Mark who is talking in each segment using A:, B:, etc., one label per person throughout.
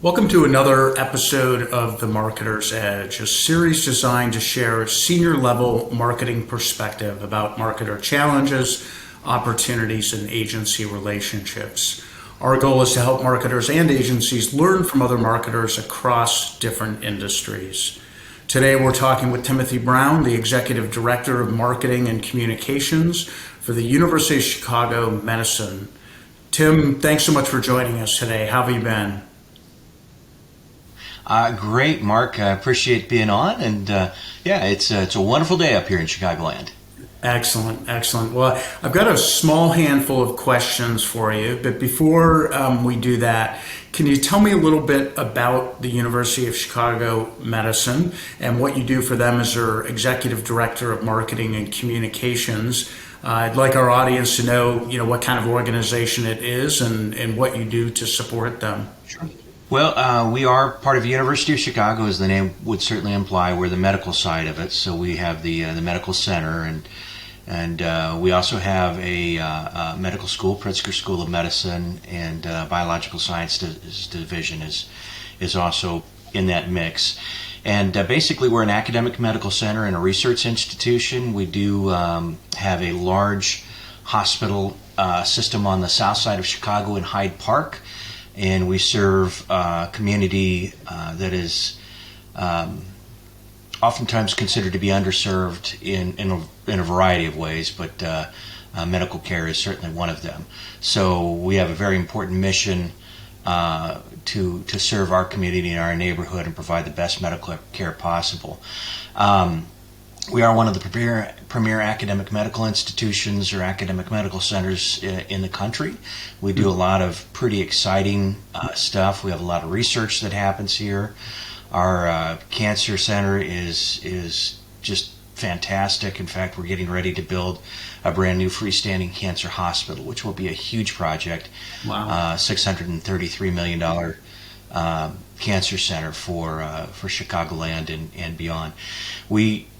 A: Welcome to another episode of The Marketer's Edge, a series designed to share a senior level marketing perspective about marketer challenges, opportunities, and agency relationships. Our goal is to help marketers and agencies learn from other marketers across different industries. Today we're talking with Timothy Brown, the Executive Director of Marketing and Communications for the University of Chicago Medicine. Tim, thanks so much for joining us today. How have you been?
B: Great, Mark. I appreciate being on, and it's a wonderful day up here in Chicagoland.
A: Excellent, excellent. Well, I've got a small handful of questions for you, but before we do that, can you tell me a little bit about the University of Chicago Medicine and what you do for them as their Executive Director of Marketing and Communications? I'd like our audience to know, what kind of organization it is and what you do to support them.
B: Sure. Well, we are part of the University of Chicago, as the name would certainly imply. We're the medical side of it, so we have the medical center, and we also have a medical school, Pritzker School of Medicine, and biological science division is also in that mix. And basically, we're an academic medical center and a research institution. We do have a large hospital system on the south side of Chicago in Hyde Park. And we serve a community that is oftentimes considered to be underserved in a variety of ways, but medical care is certainly one of them. So we have a very important mission to serve our community and our neighborhood and provide the best medical care possible. We are one of the premier academic medical institutions or academic medical centers in the country. We do a lot of pretty exciting stuff. We have a lot of research that happens here. Our cancer center is just fantastic. In fact, we're getting ready to build a brand new freestanding cancer hospital, which will be a huge project.
A: Wow.
B: $633 million cancer center for Chicagoland and beyond.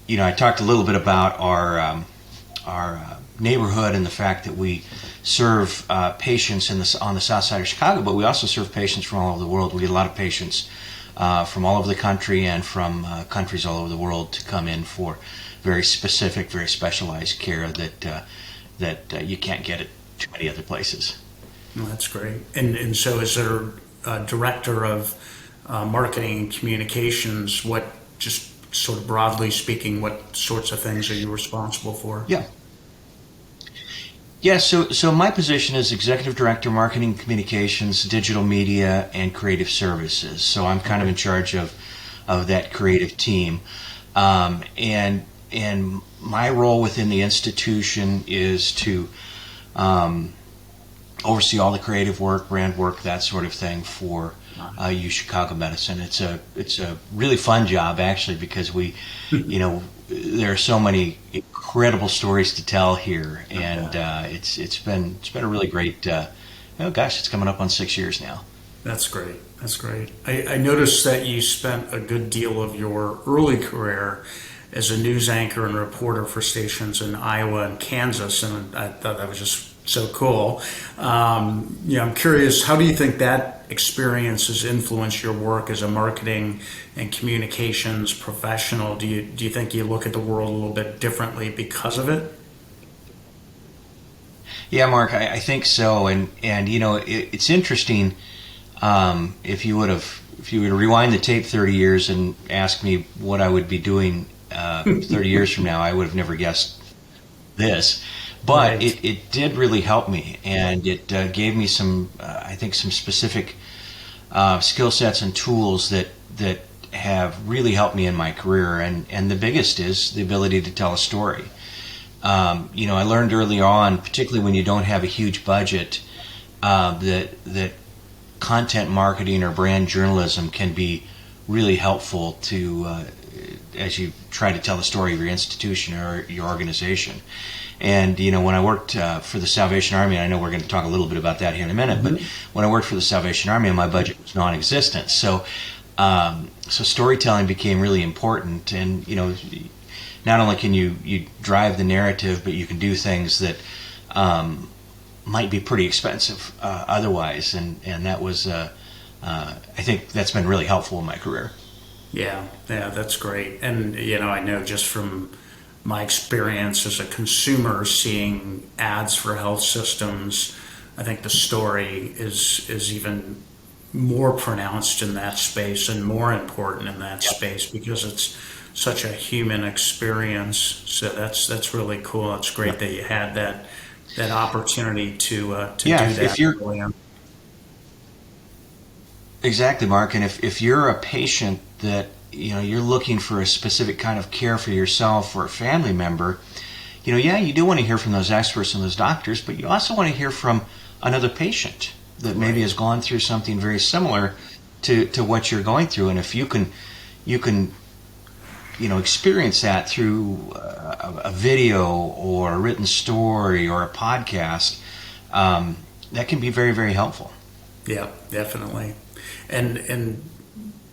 B: I talked a little bit about our neighborhood and the fact that we serve patients on the south side of Chicago, but we also serve patients from all over the world. We get a lot of patients from all over the country and from countries all over the world to come in for very specific, very specialized care that you can't get at too many other places.
A: Well, that's great. And so as a director of marketing and communications, what, just sort of broadly speaking, what sorts of things are you responsible for?
B: Yeah, so my position is Executive Director, Marketing, Communications, Digital Media, and Creative Services. So I'm kind of in charge of that creative team. And my role within the institution is to oversee all the creative work, brand work, that sort of thing for U Chicago Medicine. It's a really fun job, actually, because there are so many incredible stories to tell here, and it's been a really great. It's coming up on 6 years now.
A: That's great. That's great. I noticed that you spent a good deal of your early career as a news anchor and reporter for stations in Iowa and Kansas, and I thought that was just so cool. I'm curious, how do you think that experience has influenced your work as a marketing and communications professional? Do you think you look at the world a little bit differently because of it?
B: Yeah, Mark, I think so. And it's interesting. If you were to rewind the tape 30 years and ask me what I would be doing 30 years from now, I would have never guessed this. But
A: Right.
B: it did really help me, and it gave me some specific skill sets and tools that have really helped me in my career. And the biggest is the ability to tell a story. I learned early on, particularly when you don't have a huge budget, that content marketing or brand journalism can be really helpful to as you try to tell the story of your institution or your organization. And, when I worked for the Salvation Army, and I know we're going to talk a little bit about that here in a minute, but when I worked for the Salvation Army, my budget was non-existent. So storytelling became really important. And, not only can you drive the narrative, but you can do things that might be pretty expensive otherwise. And that was I think that's been really helpful in my career.
A: Yeah, yeah, that's great. And I know just from my experience as a consumer seeing ads for health systems, I think the story is even more pronounced in that space and more important in that space because it's such a human experience. So that's really cool. It's great that you had that opportunity to
B: Yeah,
A: do
B: if
A: that
B: you're
A: early on.
B: exactly, Mark, and if you're a patient that you're looking for a specific kind of care for yourself or a family member, yeah, you do want to hear from those experts and those doctors, but you also want to hear from another patient that maybe has gone through something very similar to what you're going through. And if you can experience that through a video or a written story or a podcast, that can be very, very helpful.
A: Yeah, definitely. And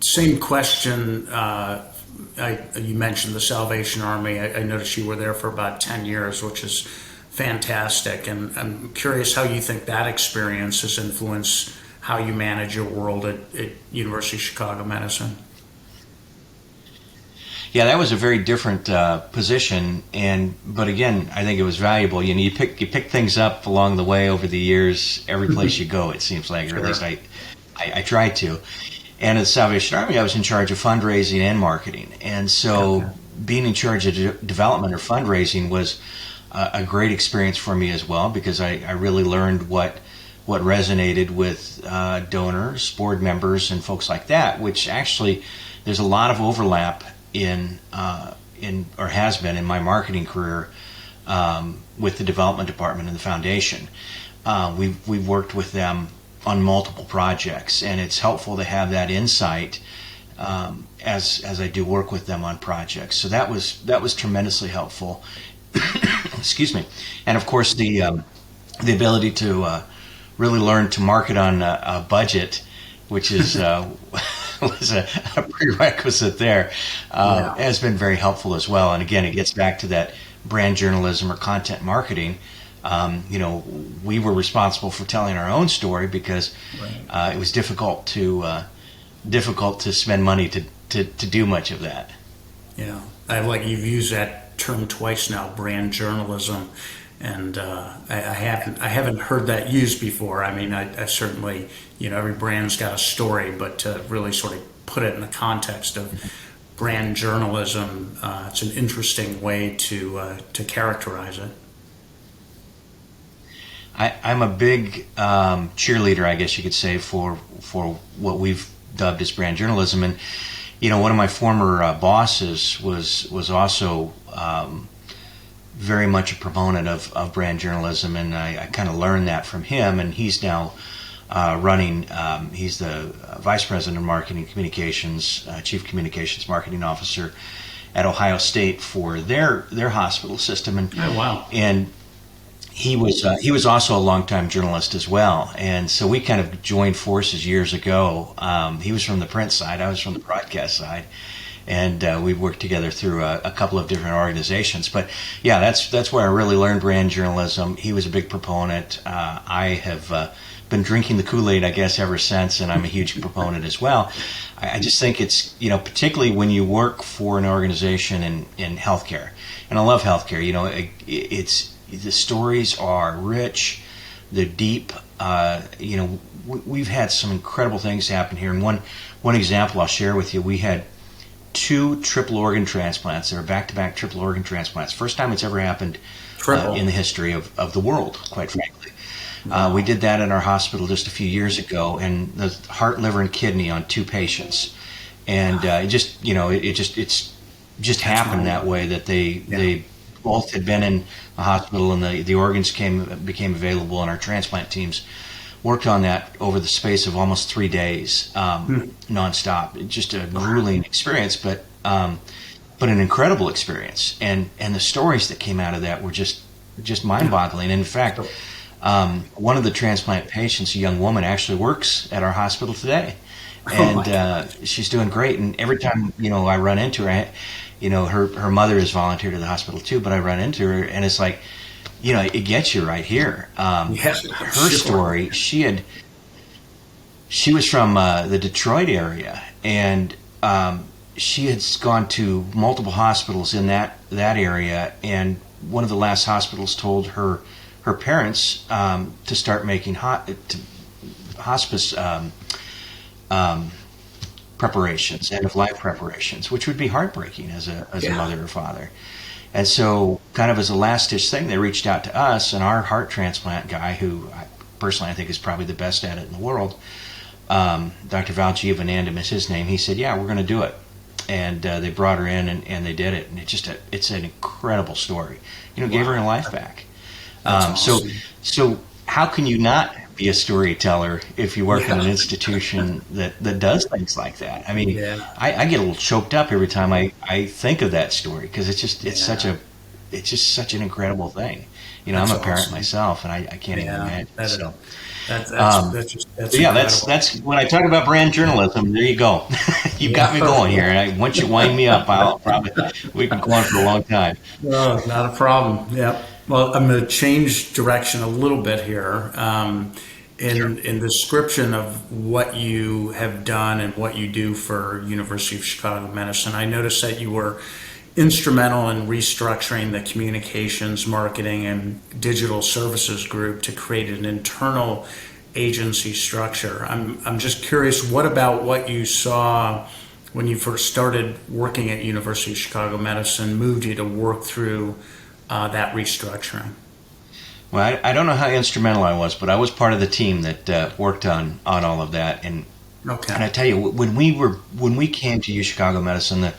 A: same question. You mentioned the Salvation Army. I noticed you were there for about 10 years, which is fantastic. And I'm curious how you think that experience has influenced how you manage your world at University of Chicago Medicine.
B: Yeah, that was a very different position, but again, I think it was valuable. You pick things up along the way over the years. Every place you go, it seems like, or at least I tried to. And at the Salvation Army, I was in charge of fundraising and marketing, and so being in charge of development or fundraising was a great experience for me as well, because I really learned what resonated with donors, board members, and folks like that. Which actually, there's a lot of overlap in or has been in my marketing career with the development department and the foundation. We've worked with them on multiple projects, and it's helpful to have that insight as I do work with them on projects. So that was tremendously helpful. Excuse me. And of course the ability to really learn to market on a budget, which is was a prerequisite there, has been very helpful as well. And again, it gets back to that brand journalism or content marketing. We were responsible for telling our own story because it was difficult to spend money to do much of that.
A: Yeah, you've used that term twice now, brand journalism, and I haven't heard that used before. I mean, I certainly, every brand's got a story, but to really sort of put it in the context of brand journalism, it's an interesting way to characterize it.
B: I'm a big cheerleader, I guess you could say, for what we've dubbed as brand journalism. And one of my former bosses was also very much a proponent of brand journalism, and I kind of learned that from him. And he's now running. He's the vice president of marketing communications, chief communications marketing officer at Ohio State for their hospital system. And
A: oh, wow!
B: And he was also a longtime journalist as well, and so we kind of joined forces years ago. He was from the print side, I was from the broadcast side, and we worked together through a couple of different organizations. But yeah, that's where I really learned brand journalism. He was a big proponent. I have been drinking the Kool-Aid, I guess, ever since, and I'm a huge proponent as well. I just think it's, particularly when you work for an organization in healthcare, and I love healthcare. It's the stories are rich, they're deep. We've had some incredible things happen here. And one example I'll share with you, we had 2 triple organ transplants. They were back-to-back triple organ transplants. First time it's ever happened in the history of the world, quite frankly. We did that in our hospital just a few years ago, and the heart, liver, and kidney on 2 patients. And it just happened that way, that they both had been in the hospital, and the organs became available, and our transplant teams worked on that over the space of almost 3 days, nonstop. Just a grueling experience, but an incredible experience. And the stories that came out of that were just mind-boggling. And in fact, one of the transplant patients, a young woman, actually works at our hospital today, and she's doing great. And every time I run into her, her mother is volunteered at the hospital too, but I run into her, and it's like, it gets you right here. Her story, she she was from the Detroit area, and she had gone to multiple hospitals in that area, and one of the last hospitals told her parents to start making hospice preparations, end of life preparations, which would be heartbreaking as a mother or father. And so, kind of as a last ditch thing, they reached out to us, and our heart transplant guy, who personally I think is probably the best at it in the world, Dr. Valjeevanandam is his name. He said, "Yeah, we're going to do it." And they brought her in, and they did it. And it's an incredible story. Gave her her life back.
A: Awesome.
B: So how can you not be a storyteller if you work in an institution that does things like that? I mean, I get a little choked up every time I think of that story, because it's just such an incredible thing. I'm a parent myself, and I can't even imagine.
A: That's
B: that's when I talk about brand journalism. There you go. You got me going here. And once you wind me up, we can go on for a long time.
A: No, not a problem. Yeah. Well, I'm going to change direction a little bit here. In the description of what you have done and what you do for University of Chicago Medicine, I noticed that you were instrumental in restructuring the communications, marketing, and digital services group to create an internal agency structure. I'm just curious, what about what you saw when you first started working at University of Chicago Medicine moved you to work through that restructuring?
B: Well, I don't know how instrumental I was, but I was part of the team that worked on all of that. And I tell you, when we came to U Chicago Medicine, the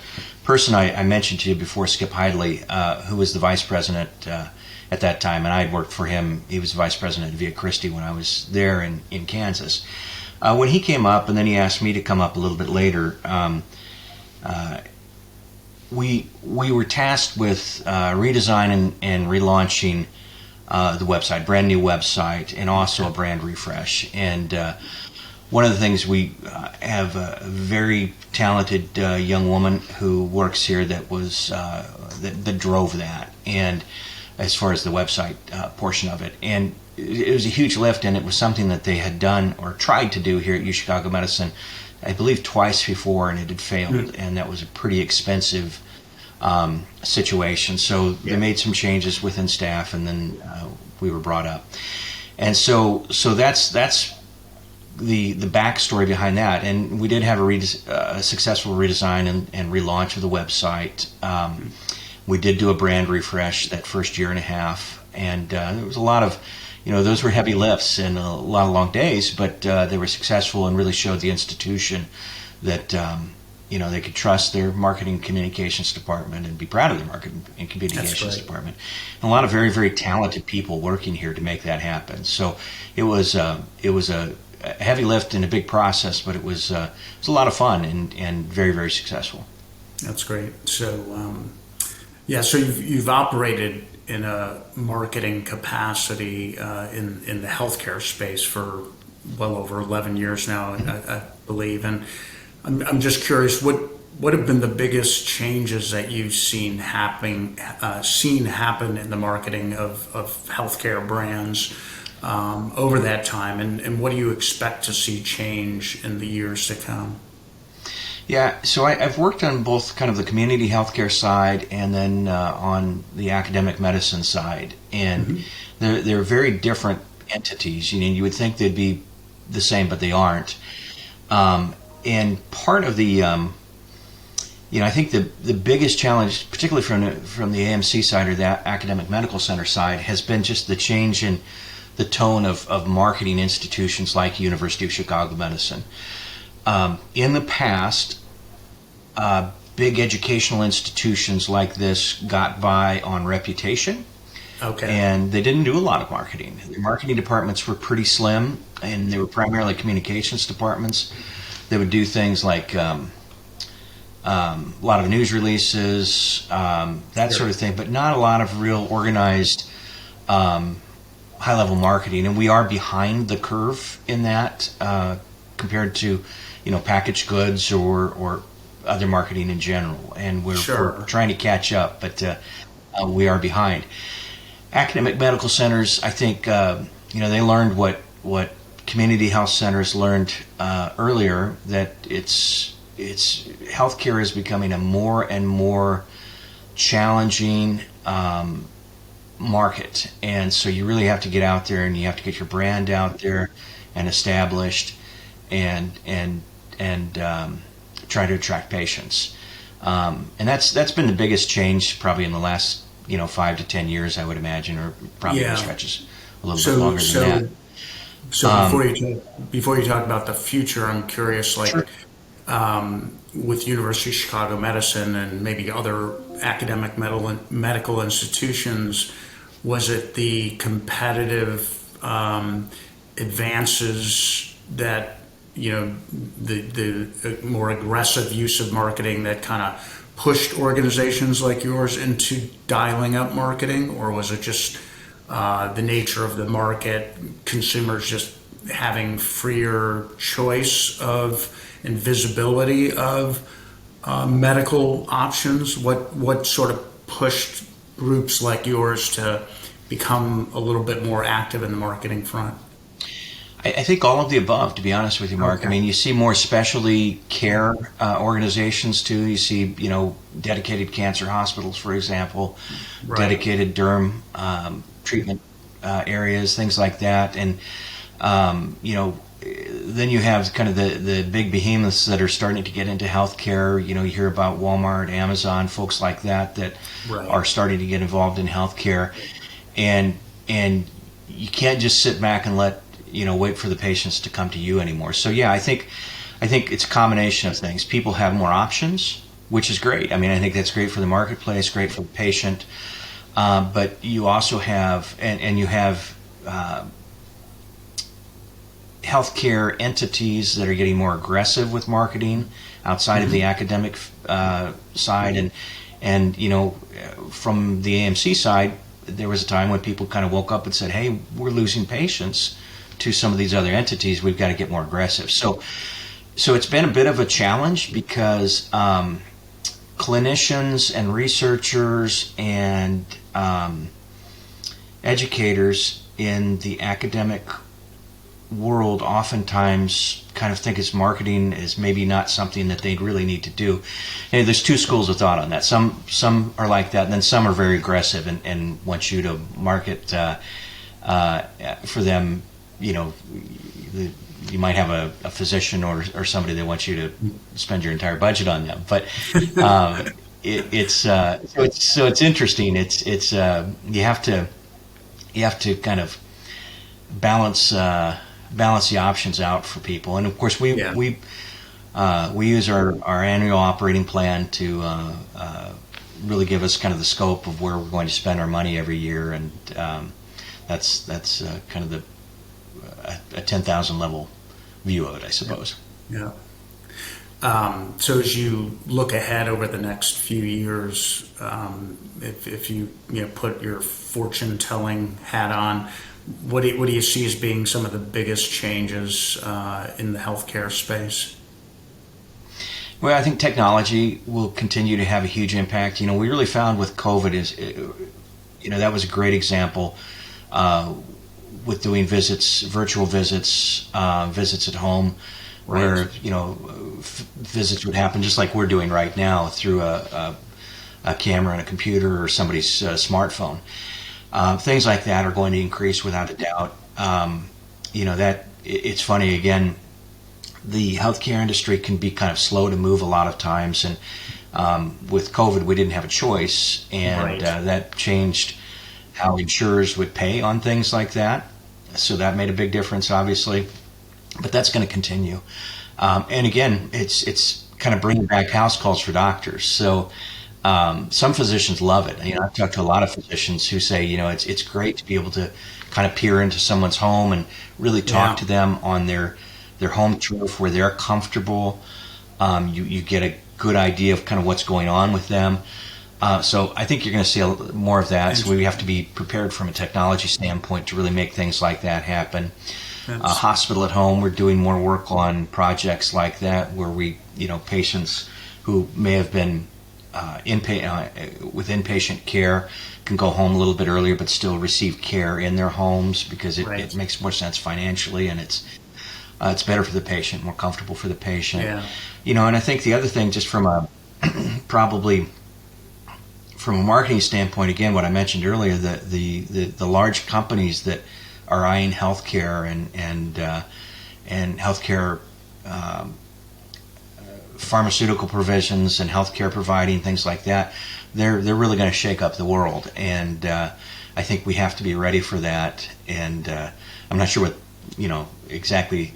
B: person I mentioned to you before, Skip Hidley, who was the vice president at that time, and I had worked for him. He was vice president at Via Christi when I was there in Kansas. When he came up, and then he asked me to come up a little bit later, we were tasked with redesigning and relaunching the website, brand new website, and also a brand refresh. And one of the things, we have a very talented young woman who works here that was that drove that, and as far as the website portion of it, and it was a huge lift, and it was something that they had done or tried to do here at U Chicago Medicine, I believe twice before, and it had failed, and that was a pretty expensive situation. So they made some changes within staff, and then we were brought up, and so that's the backstory behind that. And we did have a successful redesign and relaunch of the website. We did do a brand refresh that first year and a half, and there was a lot of, those were heavy lifts and a lot of long days, but they were successful and really showed the institution that they could trust their marketing communications department and be proud of their marketing and communications department. And a lot of very, very talented people working here to make that happen. So it was a heavy lift and a big process, but it was a lot of fun and very, very successful.
A: That's great. So so you've operated in a marketing capacity in the healthcare space for well over 11 years now, I believe. And I'm just curious, what have been the biggest changes that you've seen happen in the marketing of healthcare brands over that time, and what do you expect to see change in the years to come?
B: Yeah, so I've worked on both kind of the community healthcare side and then on the academic medicine side, and they're very different entities. You would think they'd be the same, but they aren't. And part of the, I think the biggest challenge, particularly from the AMC side or the academic medical center side, has been just the change in the tone of marketing institutions like University of Chicago Medicine. In the past, big educational institutions like this got by on reputation.
A: Okay.
B: And they didn't do a lot of marketing. The marketing departments were pretty slim, and they were primarily communications departments. They would do things like a lot of news releases, that sort of thing, but not a lot of real organized high-level marketing. And we are behind the curve in that compared to, packaged goods or other marketing in general. And we're trying to catch up, but we are behind. Academic medical centers, I think, they learned what community health centers learned earlier that it's healthcare is becoming a more and more challenging market, and so you really have to get out there and you have to get your brand out there and established, and try to attract patients. And that's been the biggest change probably in the last 5 to 10 years, I would imagine, or probably
A: Yeah.
B: stretches a little bit longer than that.
A: So before you talk about the future, I'm curious, like,
B: Sure.
A: with University of Chicago Medicine and maybe other academic medical institutions, was it the competitive advances that, the more aggressive use of marketing that kind of pushed organizations like yours into dialing up marketing, or was it just the nature of the market, consumers just having freer choice of and visibility of medical options? What sort of pushed groups like yours to become a little bit more active in the marketing front?
B: I think all of the above, to be honest with you, Mark.
A: Okay.
B: I mean, you see more specialty care organizations too. You see, dedicated cancer hospitals, for example,
A: Right.
B: dedicated derm treatment areas, things like that. And, then you have kind of the big behemoths that are starting to get into healthcare. You hear about Walmart, Amazon, folks like that
A: Right.
B: are starting to get involved in healthcare. And you can't just sit back and wait for the patients to come to you anymore. So yeah, I think it's a combination of things. People have more options, which is great. I mean, I think that's great for the marketplace, great for the patient. But you also have, and you have healthcare entities that are getting more aggressive with marketing outside of the academic side. And from the AMC side, there was a time when people kind of woke up and said, hey, we're losing patients to some of these other entities. We've got to get more aggressive. So it's been a bit of a challenge because clinicians and researchers and educators in the academic world oftentimes kind of think it's marketing is maybe not something that they really need to do. And there's two schools of thought on that. Some are like that, and then some are very aggressive and want you to market for them. You might have a physician or somebody that wants you to spend your entire budget on them. But it's interesting. It's you have to kind of balance the options out for people. And of course we use our annual operating plan to really give us kind of the scope of where we're going to spend our money every year, and that's kind of a 10,000 level view of it, I suppose.
A: Yeah. So as you look ahead over the next few years, if you put your fortune telling hat on, what do you see as being some of the biggest changes in the healthcare space?
B: Well, I think technology will continue to have a huge impact. We really found with COVID that was a great example with doing virtual visits at home, where visits would happen just like we're doing right now through a camera and a computer or somebody's smartphone. Things like that are going to increase without a doubt. That it's funny again. The healthcare industry can be kind of slow to move a lot of times, and with COVID, we didn't have a choice, and
A: Right.
B: That changed how insurers would pay on things like that. So that made a big difference, obviously, but that's going to continue. And again, it's kind of bringing back house calls for doctors. So some physicians love it. I've talked to a lot of physicians who say, it's great to be able to kind of peer into someone's home and really talk to them on their home turf where they're comfortable. You get a good idea of kind of what's going on with them. So I think you're going to see more of that. So we have to be prepared from a technology standpoint to really make things like that happen. Hospital at home, we're doing more work on projects like that where we, patients who may have been with inpatient care can go home a little bit earlier but still receive care in their homes because it makes more sense financially, and it's better for the patient, more comfortable for the patient.
A: Yeah.
B: And I think the other thing, just from a probably from a marketing standpoint, again, what I mentioned earlier, the large companies that are eyeing healthcare and healthcare pharmaceutical provisions and healthcare providing things like that, they're really going to shake up the world, and I think we have to be ready for that. And I'm not sure what exactly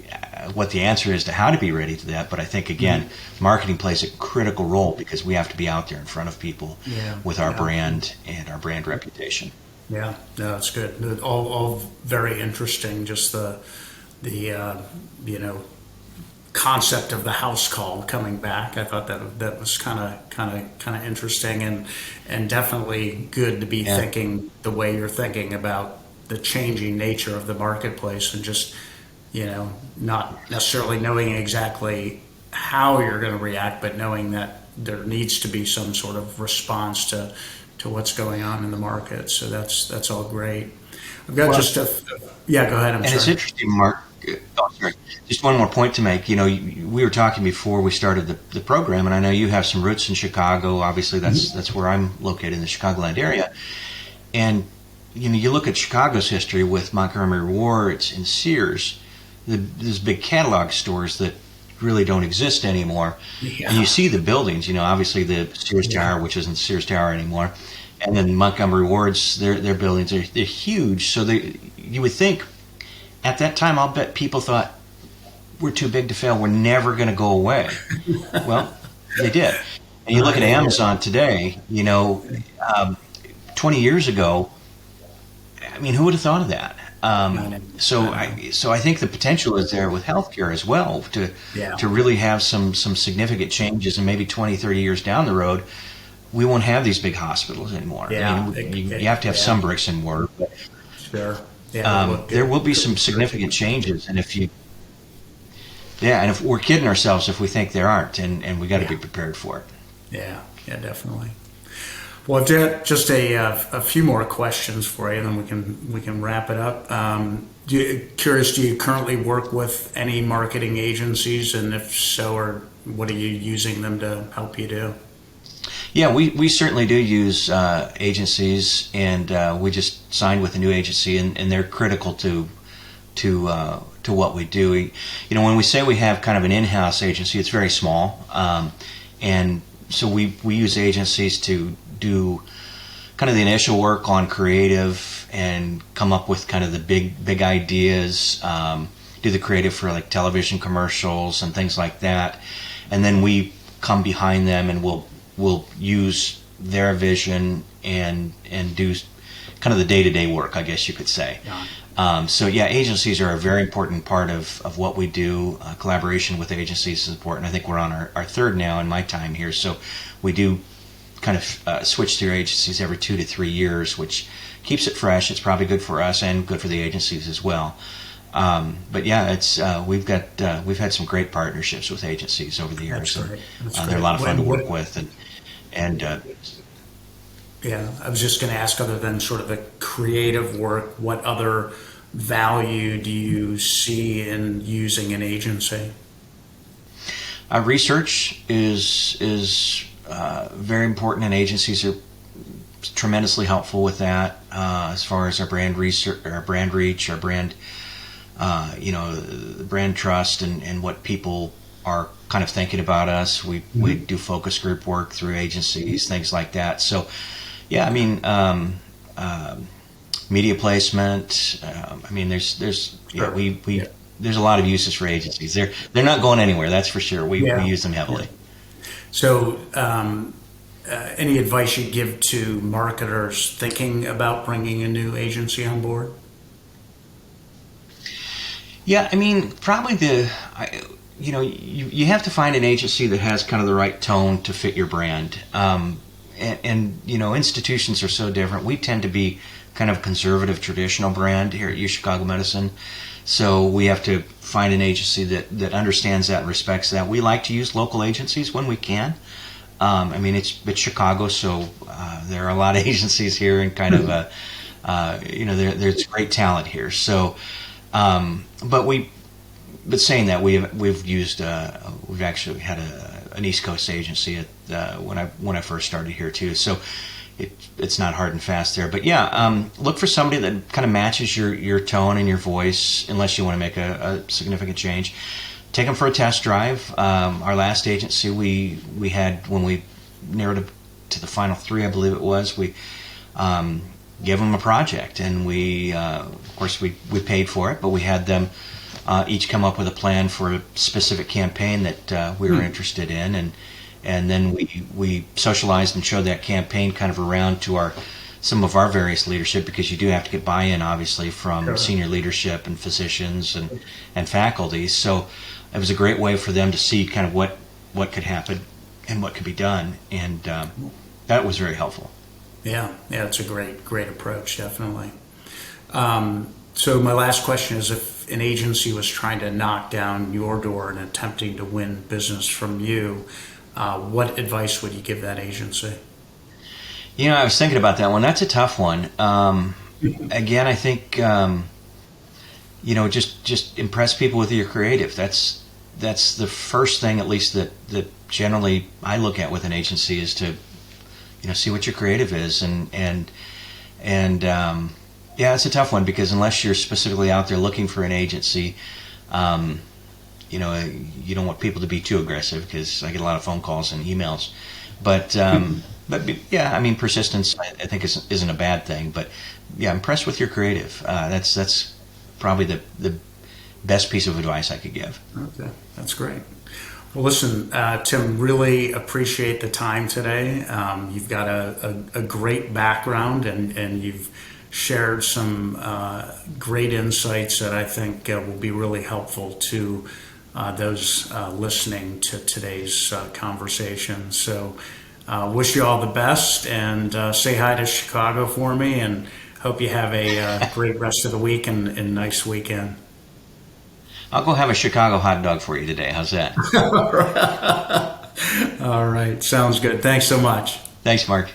B: what the answer is to how to be ready to that, but I think again, marketing plays a critical role because we have to be out there in front of people with our brand and our brand reputation.
A: Yeah, no, it's good. All very interesting. Just the concept of the house call coming back. I thought that was kind of interesting, and definitely good to be thinking the way you're thinking about the changing nature of the marketplace, and just not necessarily knowing exactly how you're going to react, but knowing that there needs to be some sort of response to what's going on in the market. So that's all great. I've got go ahead. I'm sorry.
B: It's interesting, Mark. Oh, sorry. Just one more point to make. We were talking before we started the program, and I know you have some roots in Chicago. Obviously, that's where I'm located, in the Chicagoland area. And you look at Chicago's history with Montgomery Ward's and Sears, these big catalog stores that really don't exist anymore. Yeah. And you see the buildings. Obviously the Sears Tower, which isn't Sears Tower anymore, and then Montgomery Ward's their buildings they're huge. So you would think at that time, I'll bet people thought we're too big to fail. We're never going to go away. Well, they did. And you look at Amazon today. 20 years ago, I mean, who would have thought of that? So I think the potential is there with healthcare as well to really have some significant changes, and maybe 20, 30 years down the road, we won't have these big hospitals anymore.
A: Yeah,
B: you have to have some bricks and mortar. But,
A: sure.
B: There will be some significant changes, and if we're kidding ourselves if we think there aren't, and we got to be prepared for it.
A: Yeah, definitely. Well, just a few more questions for you, and then we can wrap it up. Do you currently work with any marketing agencies, and if so, or what are you using them to help you do?
B: Yeah, we certainly do use agencies, and we just signed with a new agency, and they're critical to what we do. When we say we have kind of an in-house agency, it's very small, and so we use agencies to do kind of the initial work on creative and come up with kind of the big ideas, do the creative for like television commercials and things like that, and then we come behind them and we'll use their vision and do kind of the day-to-day work, I guess you could say. Agencies are a very important part of what we do. Collaboration with agencies is important. I think we're on our third now in my time here, so we do kind of switch through agencies every 2 to 3 years, which keeps it fresh. It's probably good for us and good for the agencies as well. It's we've had some great partnerships with agencies over the years. They're a lot of fun to work with, and
A: I was just going to ask, other than sort of the creative work, what other value do you see in using an agency?
B: Research is very important, and agencies are tremendously helpful with that as far as our brand research, our brand reach, our brand, brand trust, and what people are kind of thinking about us. We do focus group work through agencies, things like that. So, media placement. There's a lot of uses for agencies. They're not going anywhere. That's for sure. We use them heavily.
A: So, any advice you'd give to marketers thinking about bringing a new agency on board?
B: Yeah, probably you have to find an agency that has kind of the right tone to fit your brand. Institutions are so different. We tend to be kind of conservative, traditional brand here at U Chicago Medicine. So we have to find an agency that understands that and respects that. We like to use local agencies when we can. I mean, it's Chicago, so there are a lot of agencies here, and kind of there's great talent here. So, but saying that, we've actually had an East Coast agency when I first started here too. So it's not hard and fast there. But yeah, look for somebody that kind of matches your tone and your voice, unless you want to make a significant change. Take them for a test drive. Our last agency we had, when we narrowed it to the final 3, I believe it was, we gave them a project, and of course we paid for it, but we had them each come up with a plan for a specific campaign that we were interested in, and then we socialized and showed that campaign kind of around to some of our various leadership, because you do have to get buy-in, obviously, from senior leadership and physicians and faculty. So it was a great way for them to see kind of what could happen and what could be done, and that was very helpful.
A: Yeah, it's a great approach, definitely. So my last question is, if an agency was trying to knock down your door and attempting to win business from you, what advice would you give that agency?
B: I was thinking about that one. That's a tough one. Again, I think just impress people with your creative. That's the first thing, at least that generally I look at with an agency, is to see what your creative is, and it's a tough one, because unless you're specifically out there looking for an agency, you don't want people to be too aggressive, because I get a lot of phone calls and emails. But yeah, I mean, persistence, I think isn't a bad thing. But yeah, impress with your creative. That's probably the best piece of advice I could give.
A: Okay, that's great. Well, listen, Tim, really appreciate the time today. You've got a great background, and you've shared some great insights that I think will be really helpful to those listening to today's conversation. So wish you all the best, and say hi to Chicago for me, and hope you have a great rest of the week and nice weekend.
B: I'll go have a Chicago hot dog for you today. How's that?
A: All right. Sounds good. Thanks so much.
B: Thanks, Mark.